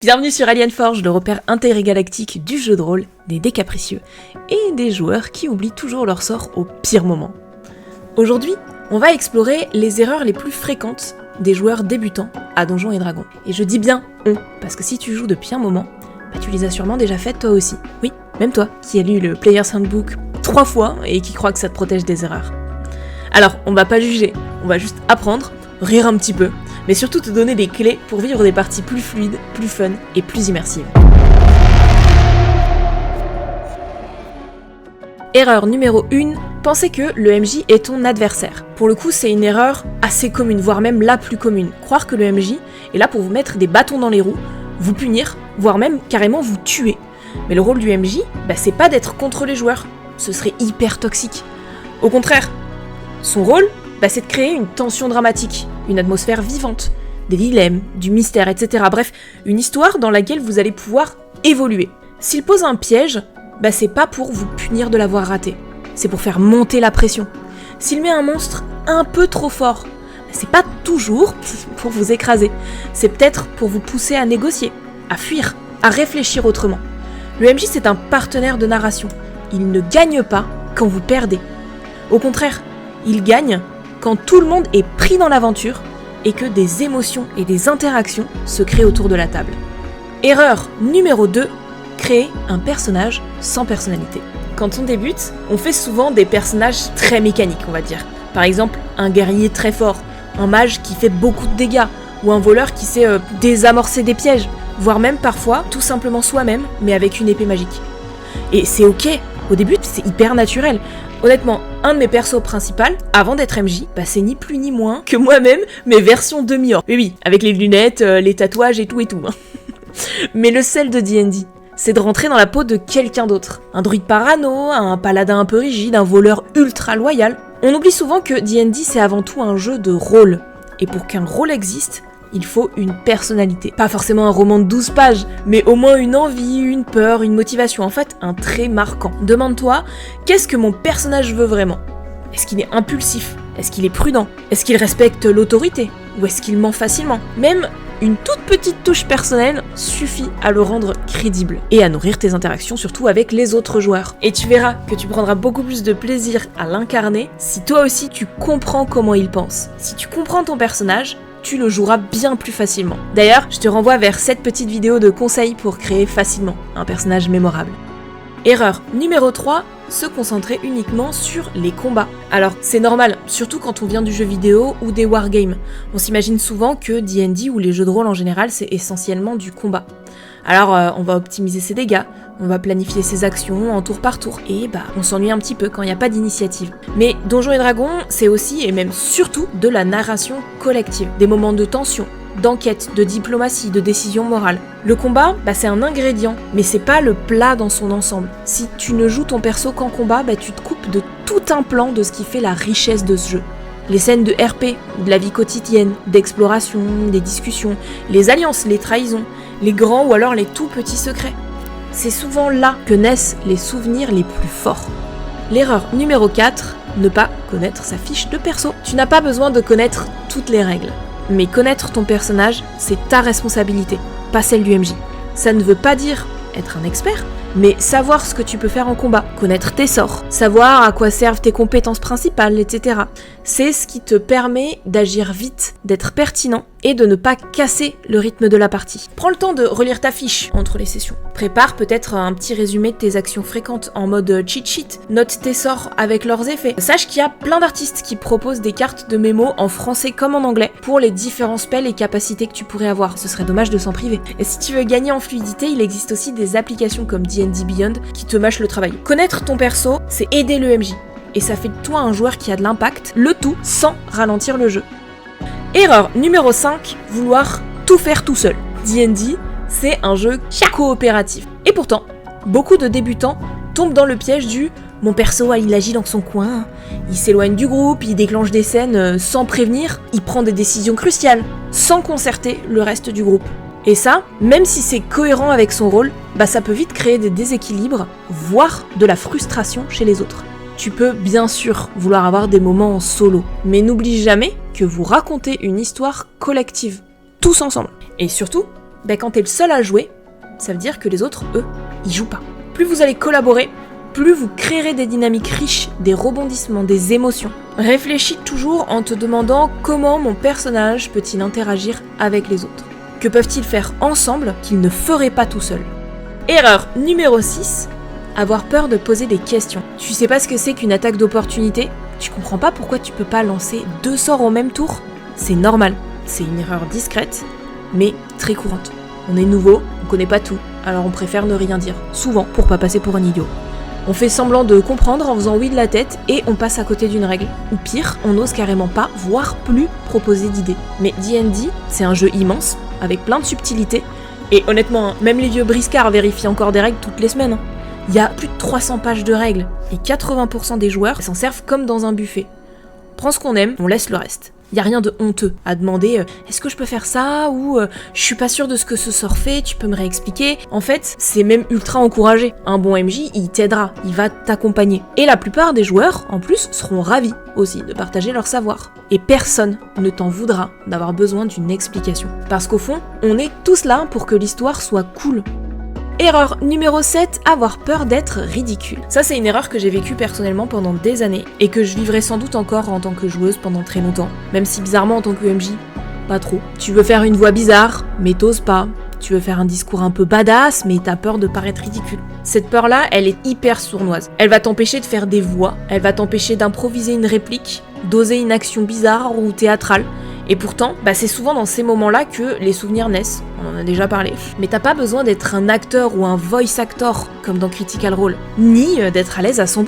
Bienvenue sur Alien Forge, le repère intergalactique du jeu de rôle, des dés capricieux et des joueurs qui oublient toujours leur sort au pire moment. Aujourd'hui, on va explorer les erreurs les plus fréquentes des joueurs débutants à Donjons et Dragons. Et je dis bien « on », parce que si tu joues depuis un moment, tu les as sûrement déjà faites toi aussi. Oui, même toi, qui as lu le Player's Handbook 3 fois et qui croit que ça te protège des erreurs. Alors, on va pas juger, on va juste apprendre, rire un petit peu, mais surtout te donner des clés pour vivre des parties plus fluides, plus fun et plus immersives. Erreur numéro 1, penser que le MJ est ton adversaire. Pour le coup, c'est une erreur assez commune, voire même la plus commune. Croire que le MJ est là pour vous mettre des bâtons dans les roues, vous punir, voire même carrément vous tuer. Mais le rôle du MJ, c'est pas d'être contre les joueurs, ce serait hyper toxique. Au contraire, son rôle, c'est de créer une tension dramatique, une atmosphère vivante, des dilemmes, du mystère, etc. Bref, une histoire dans laquelle vous allez pouvoir évoluer. S'il pose un piège, c'est pas pour vous punir de l'avoir raté, c'est pour faire monter la pression. S'il met un monstre un peu trop fort, c'est pas toujours pour vous écraser, c'est peut-être pour vous pousser à négocier, à fuir, à réfléchir autrement. Le MJ, c'est un partenaire de narration. Il ne gagne pas quand vous perdez. Au contraire, il gagne quand tout le monde est pris dans l'aventure et que des émotions et des interactions se créent autour de la table. Erreur numéro 2, créer un personnage sans personnalité. Quand on débute, on fait souvent des personnages très mécaniques, on va dire. Par exemple, un guerrier très fort, un mage qui fait beaucoup de dégâts, ou un voleur qui sait désamorcer des pièges, voire même parfois tout simplement soi-même, mais avec une épée magique. Et c'est ok, au début c'est hyper naturel. Honnêtement, un de mes persos principaux, avant d'être MJ, c'est ni plus ni moins que moi-même, mes versions demi-orc. Oui, avec les lunettes, les tatouages et tout. Mais le sel de D&D, c'est de rentrer dans la peau de quelqu'un d'autre. Un druide parano, un paladin un peu rigide, un voleur ultra loyal. On oublie souvent que D&D c'est avant tout un jeu de rôle. Et pour qu'un rôle existe, il faut une personnalité. Pas forcément un roman de 12 pages, mais au moins une envie, une peur, une motivation, en fait un trait marquant. Demande-toi, qu'est-ce que mon personnage veut vraiment ? Est-ce qu'il est impulsif ? Est-ce qu'il est prudent ? Est-ce qu'il respecte l'autorité ? Ou est-ce qu'il ment facilement ? Même une toute petite touche personnelle suffit à le rendre crédible et à nourrir tes interactions surtout avec les autres joueurs. Et tu verras que tu prendras beaucoup plus de plaisir à l'incarner si toi aussi tu comprends comment il pense. Si tu comprends ton personnage, tu le joueras bien plus facilement. D'ailleurs, je te renvoie vers cette petite vidéo de conseils pour créer facilement un personnage mémorable. Erreur numéro 3, se concentrer uniquement sur les combats. Alors, c'est normal, surtout quand on vient du jeu vidéo ou des wargames. On s'imagine souvent que D&D ou les jeux de rôle en général, c'est essentiellement du combat. Alors, on va optimiser ses dégâts, on va planifier ses actions en tour par tour, et on s'ennuie un petit peu quand il n'y a pas d'initiative. Mais Donjons et Dragons, c'est aussi, et même surtout, de la narration collective, des moments de tension, d'enquête, de diplomatie, de décision morale. Le combat, c'est un ingrédient, mais c'est pas le plat dans son ensemble. Si tu ne joues ton perso qu'en combat, tu te coupes de tout un plan de ce qui fait la richesse de ce jeu. Les scènes de RP, de la vie quotidienne, d'exploration, des discussions, les alliances, les trahisons, les grands ou alors les tout petits secrets. C'est souvent là que naissent les souvenirs les plus forts. L'erreur numéro 4, ne pas connaître sa fiche de perso. Tu n'as pas besoin de connaître toutes les règles. Mais connaître ton personnage, c'est ta responsabilité, pas celle du MJ. Ça ne veut pas dire être un expert, mais savoir ce que tu peux faire en combat, connaître tes sorts, savoir à quoi servent tes compétences principales, etc. C'est ce qui te permet d'agir vite, d'être pertinent et de ne pas casser le rythme de la partie. Prends le temps de relire ta fiche entre les sessions. Prépare peut-être un petit résumé de tes actions fréquentes en mode cheat sheet. Note tes sorts avec leurs effets. Sache qu'il y a plein d'artistes qui proposent des cartes de mémo en français comme en anglais pour les différents spells et capacités que tu pourrais avoir. Ce serait dommage de s'en priver. Et si tu veux gagner en fluidité, il existe aussi des applications comme D&D Beyond qui te mâchent le travail. Connaître ton perso, c'est aider le MJ. Et ça fait de toi un joueur qui a de l'impact, le tout sans ralentir le jeu. Erreur numéro 5, vouloir tout faire tout seul. D&D, c'est un jeu coopératif. Et pourtant, beaucoup de débutants tombent dans le piège du « mon perso, il agit dans son coin, il s'éloigne du groupe, il déclenche des scènes sans prévenir, il prend des décisions cruciales, sans concerter le reste du groupe ». Et ça, même si c'est cohérent avec son rôle, ça peut vite créer des déséquilibres, voire de la frustration chez les autres. Tu peux bien sûr vouloir avoir des moments en solo, mais n'oublie jamais que vous racontez une histoire collective, tous ensemble. Et surtout, quand t'es le seul à jouer, ça veut dire que les autres, eux, ils jouent pas. Plus vous allez collaborer, plus vous créerez des dynamiques riches, des rebondissements, des émotions. Réfléchis toujours en te demandant comment mon personnage peut-il interagir avec les autres. Que peuvent-ils faire ensemble qu'ils ne feraient pas tout seuls? Erreur numéro 6, avoir peur de poser des questions. Tu sais pas ce que c'est qu'une attaque d'opportunité? Tu comprends pas pourquoi tu peux pas lancer 2 sorts au même tour? C'est normal, c'est une erreur discrète, mais très courante. On est nouveau, on connaît pas tout, alors on préfère ne rien dire, souvent pour pas passer pour un idiot. On fait semblant de comprendre en faisant oui de la tête et on passe à côté d'une règle. Ou pire, on n'ose carrément pas, voire plus, proposer d'idées. Mais D&D, c'est un jeu immense, avec plein de subtilités, et honnêtement, même les vieux briscards vérifient encore des règles toutes les semaines. Il y a plus de 300 pages de règles, et 80% des joueurs s'en servent comme dans un buffet. On prend ce qu'on aime, on laisse le reste. Il n'y a rien de honteux à demander est-ce que je peux faire ça ou je suis pas sûr de ce que ce sort fait, tu peux me réexpliquer. En fait, c'est même ultra encouragé. Un bon MJ, il t'aidera, il va t'accompagner. Et la plupart des joueurs, en plus, seront ravis aussi de partager leur savoir. Et personne ne t'en voudra d'avoir besoin d'une explication. Parce qu'au fond, on est tous là pour que l'histoire soit cool. Erreur numéro 7, avoir peur d'être ridicule. Ça, c'est une erreur que j'ai vécue personnellement pendant des années et que je vivrai sans doute encore en tant que joueuse pendant très longtemps. Même si bizarrement en tant que MJ, pas trop. Tu veux faire une voix bizarre, mais t'oses pas. Tu veux faire un discours un peu badass, mais t'as peur de paraître ridicule. Cette peur-là, elle est hyper sournoise. Elle va t'empêcher de faire des voix, elle va t'empêcher d'improviser une réplique, d'oser une action bizarre ou théâtrale. Et pourtant, c'est souvent dans ces moments-là que les souvenirs naissent, on en a déjà parlé. Mais t'as pas besoin d'être un acteur ou un voice actor, comme dans Critical Role, ni d'être à l'aise à 100%.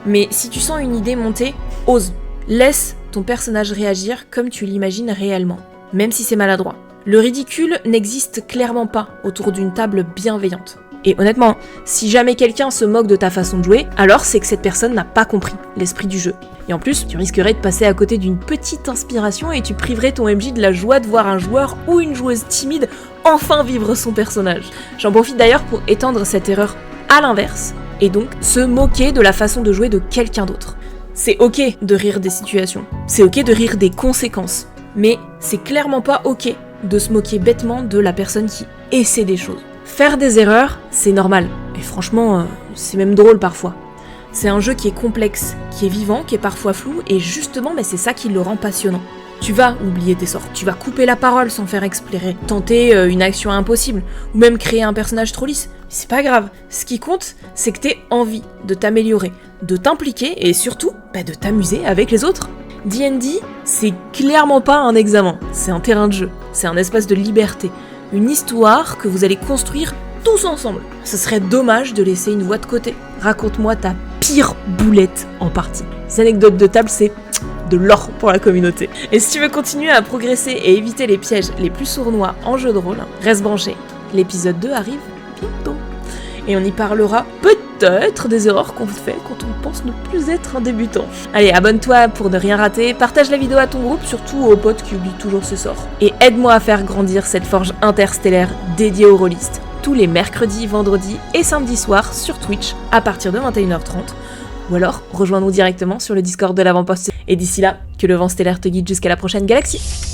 Mais si tu sens une idée monter, ose. Laisse ton personnage réagir comme tu l'imagines réellement, même si c'est maladroit. Le ridicule n'existe clairement pas autour d'une table bienveillante. Et honnêtement, si jamais quelqu'un se moque de ta façon de jouer, alors c'est que cette personne n'a pas compris l'esprit du jeu. Et en plus, tu risquerais de passer à côté d'une petite inspiration et tu priverais ton MJ de la joie de voir un joueur ou une joueuse timide enfin vivre son personnage. J'en profite d'ailleurs pour étendre cette erreur à l'inverse, et donc se moquer de la façon de jouer de quelqu'un d'autre. C'est ok de rire des situations, c'est ok de rire des conséquences, mais c'est clairement pas ok de se moquer bêtement de la personne qui essaie des choses. Faire des erreurs, c'est normal, et franchement, c'est même drôle parfois. C'est un jeu qui est complexe, qui est vivant, qui est parfois flou, et justement, c'est ça qui le rend passionnant. Tu vas oublier tes sorts, tu vas couper la parole sans faire exprès, tenter une action impossible, ou même créer un personnage trop lisse. C'est pas grave, ce qui compte, c'est que t'aies envie de t'améliorer, de t'impliquer, et surtout, de t'amuser avec les autres. D&D, c'est clairement pas un examen, c'est un terrain de jeu, c'est un espace de liberté. Une histoire que vous allez construire tous ensemble. Ce serait dommage de laisser une voix de côté. Raconte-moi ta pire boulette en partie. Les anecdotes de table, c'est de l'or pour la communauté. Et si tu veux continuer à progresser et éviter les pièges les plus sournois en jeu de rôle, reste branché. L'épisode 2 arrive bientôt. Et on y parlera peut-être des erreurs qu'on fait quand on pense ne plus être un débutant. Allez, abonne-toi pour ne rien rater, partage la vidéo à ton groupe, surtout aux potes qui oublient toujours ce sort. Et aide-moi à faire grandir cette forge interstellaire dédiée aux rôlistes, tous les mercredis, vendredis et samedis soirs sur Twitch à partir de 21h30. Ou alors, rejoins-nous directement sur le Discord de l'avant-poste. Et d'ici là, que le vent stellaire te guide jusqu'à la prochaine galaxie.